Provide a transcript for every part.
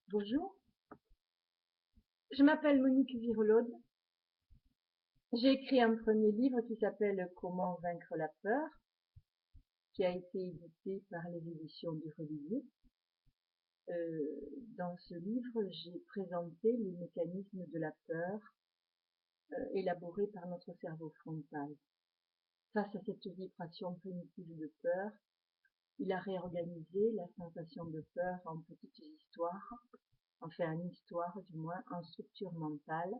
Bonjour, je m'appelle Monique Virolode. J'ai écrit un premier livre qui s'appelle Comment vaincre la peur, qui a été édité par les éditions du Revilliers. Dans ce livre, j'ai présenté les mécanismes de la peur élaborés par notre cerveau frontal. Face à cette vibration primitive de peur, il a réorganisé la sensation de peur en petites histoires, enfin une histoire du moins, en structure mentale.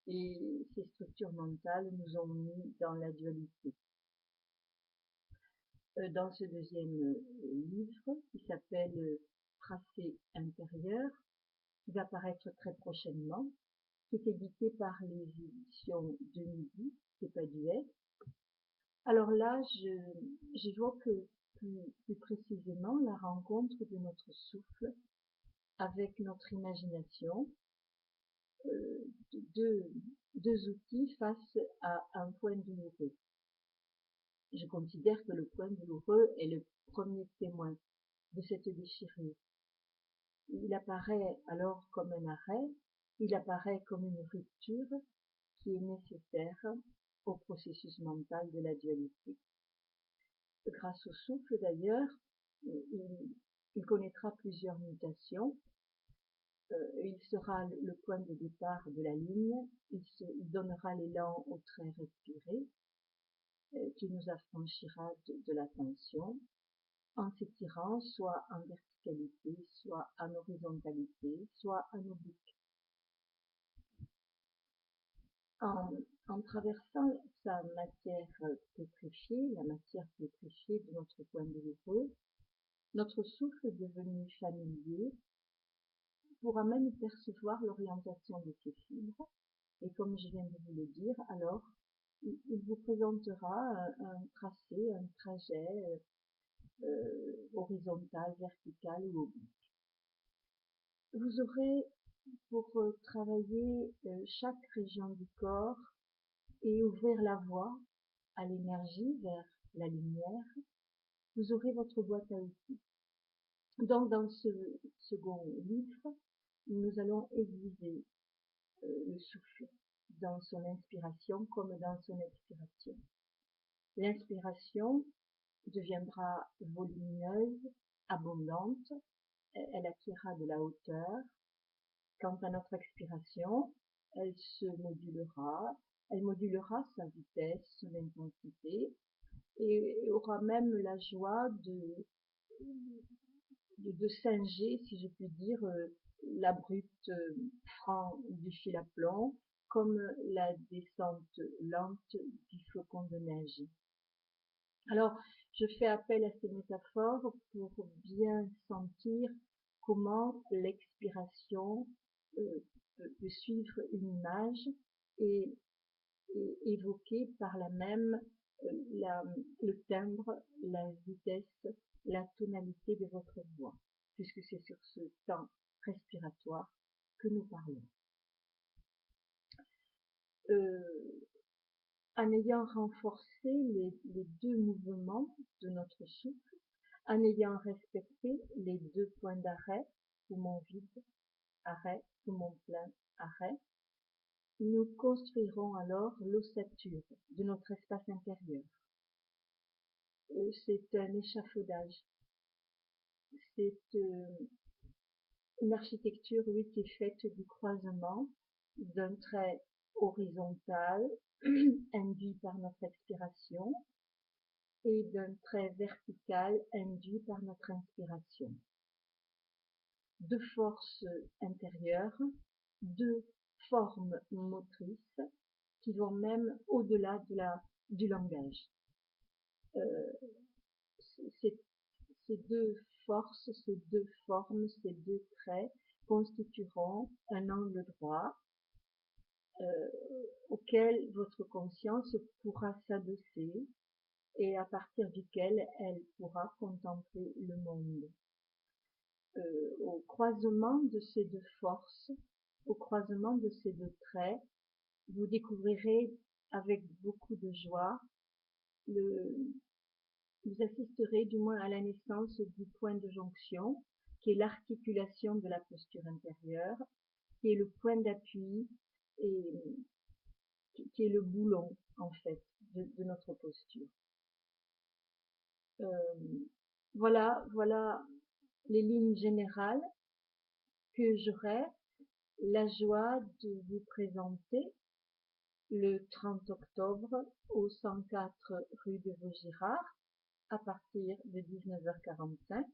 Et ces structures mentales nous ont mis dans la dualité. Dans ce deuxième livre, qui s'appelle Tracé intérieur, qui va paraître très prochainement, qui est édité par les éditions de Midi, c'est pas duet. Alors là, j'évoque plus précisément la rencontre de notre souffle avec notre imagination, deux outils face à un point douloureux. Je considère que le point douloureux est le premier témoin de cette déchirure. Il apparaît alors comme un arrêt, il apparaît comme une rupture qui est nécessaire au processus mental de la dualité. Grâce au souffle d'ailleurs, il connaîtra plusieurs mutations. Il sera le point de départ de la ligne, il donnera l'élan au trait respiré, qui nous affranchira de la tension, en s'étirant soit en verticalité, soit en horizontalité, soit en oblique. En traversant sa matière pétrifiée, la matière pétrifiée de notre point douloureux, notre souffle devenu familier pourra même percevoir l'orientation de ses fibres, et comme je viens de vous le dire, alors il vous présentera un tracé, un trajet horizontal, vertical ou oblique. Vous aurez, pour travailler chaque région du corps et ouvrir la voie à l'énergie vers la lumière, vous aurez votre boîte à outils. Donc dans ce second livre, nous allons aiguiser le souffle dans son inspiration comme dans son expiration. L'inspiration deviendra volumineuse, abondante, elle acquérera de la hauteur. Quant à notre expiration, elle modulera sa vitesse, son intensité, et aura même la joie de singer, si je puis dire, l'abrupte franc du fil à plomb, comme la descente lente du flocon de neige. Alors, je fais appel à ces métaphores pour bien sentir comment l'expiration peut suivre une image et évoquer par la même le timbre, la vitesse, la tonalité de votre voix, puisque c'est sur ce temps respiratoire que nous parlons. En ayant renforcé les deux mouvements de notre souffle, en ayant respecté les deux points d'arrêt, poumon vide, arrêt, poumon plein, arrêt, nous construirons alors l'ossature de notre espace intérieur. C'est un échafaudage. C'est une architecture, oui, qui est faite du croisement d'un trait horizontal induit par notre expiration et d'un trait vertical induit par notre inspiration. Deux forces intérieures, deux formes motrices qui vont même au-delà du langage. Ces deux forces, ces deux formes, ces deux traits constitueront un angle droit auquel votre conscience pourra s'adosser et à partir duquel elle pourra contempler le monde. Au croisement de ces deux forces, au croisement de ces deux traits, vous découvrirez avec beaucoup de joie, vous assisterez du moins à la naissance du point de jonction qui est l'articulation de la posture intérieure, qui est le point d'appui et qui est le boulon en fait de notre posture. Voilà les lignes générales que j'aurai la joie de vous présenter le 30 octobre au 104 rue de Vaugirard à partir de 19h45.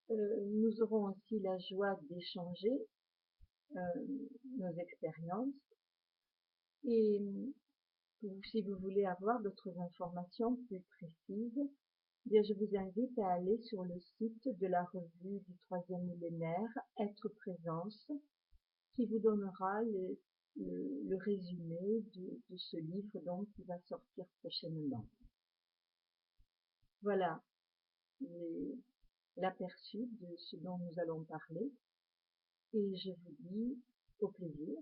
Nous aurons aussi la joie d'échanger nos expériences et si vous voulez avoir d'autres informations plus précises, bien, je vous invite à aller sur le site de la revue du 3e millénaire, Être Présence, qui vous donnera le résumé de ce livre donc qui va sortir prochainement. Voilà l'aperçu de ce dont nous allons parler et je vous dis au plaisir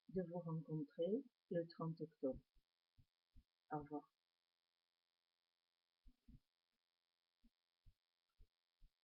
de vous rencontrer le 30 octobre. Au revoir.